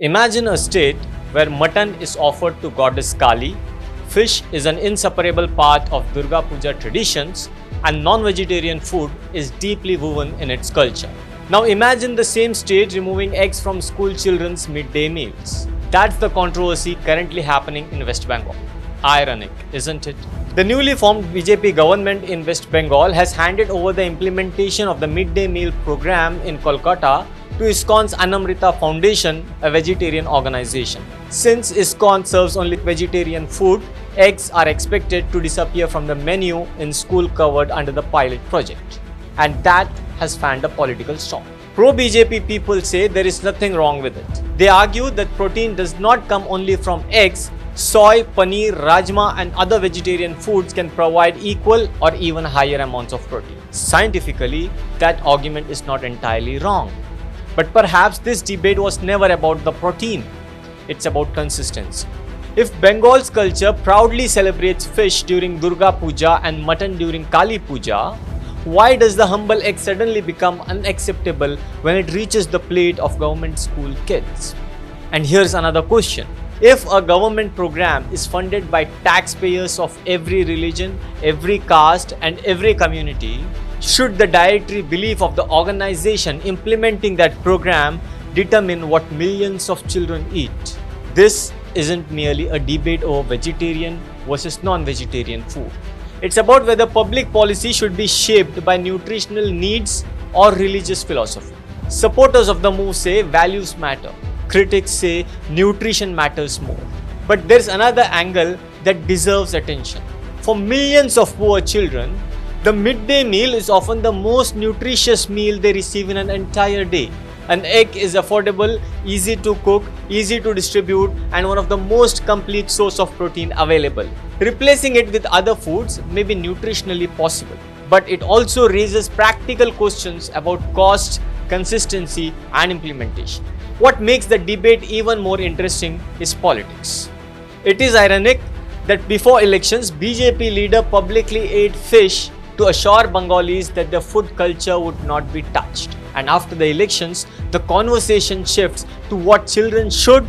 Imagine a state where mutton is offered to goddess Kali, fish is an inseparable part of Durga Puja traditions, and non-vegetarian food is deeply woven in its culture. Now imagine the same state removing eggs from school children's midday meals. That's the controversy currently happening in West Bengal. Ironic, isn't it? The newly formed BJP government in West Bengal has handed over the implementation of the midday meal program in Kolkata to ISKCON's Anamrita Foundation, a vegetarian organization. Since ISKCON serves only vegetarian food, eggs are expected to disappear from the menu in school covered under the pilot project. And that has fanned a political storm. Pro-BJP people say there is nothing wrong with it. They argue that protein does not come only from eggs. Soy, paneer, rajma and other vegetarian foods can provide equal or even higher amounts of protein. Scientifically, that argument is not entirely wrong. But perhaps this debate was never about the protein. It's about consistency. If Bengal's culture proudly celebrates fish during Durga Puja and mutton during Kali Puja, why does the humble egg suddenly become unacceptable when it reaches the plate of government school kids? And here's another question. If a government program is funded by taxpayers of every religion, every caste and every community, should the dietary belief of the organization implementing that program determine what millions of children eat? This isn't merely a debate over vegetarian versus non-vegetarian food. It's about whether public policy should be shaped by nutritional needs or religious philosophy. Supporters of the move say values matter. Critics say nutrition matters more. But there's another angle that deserves attention. For millions of poor children, the midday meal is often the most nutritious meal they receive in an entire day. An egg is affordable, easy to cook, easy to distribute, and one of the most complete source of protein available. Replacing it with other foods may be nutritionally possible, but it also raises practical questions about cost, consistency, and implementation. What makes the debate even more interesting is politics. It is ironic that before elections, BJP leader publicly ate fish to assure Bengalis that their food culture would not be touched. And after the elections, the conversation shifts to what children should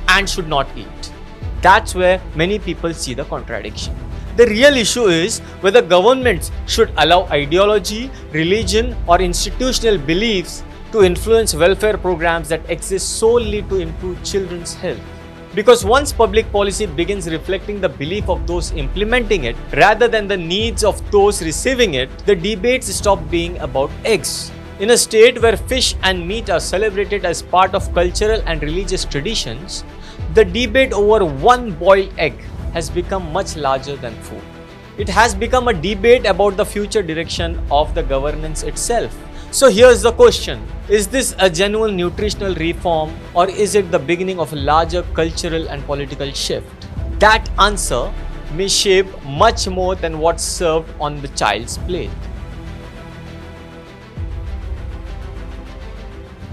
and should not eat. That's where many people see the contradiction. The real issue is whether governments should allow ideology, religion, or institutional beliefs to influence welfare programs that exist solely to improve children's health. Because once public policy begins reflecting the belief of those implementing it rather than the needs of those receiving it, the debates stop being about eggs. In a state where fish and meat are celebrated as part of cultural and religious traditions, the debate over one boiled egg has become much larger than food. It has become a debate about the future direction of the governance itself. So here's the question. Is this a genuine nutritional reform or is it the beginning of a larger cultural and political shift? That answer may shape much more than what's served on the child's plate.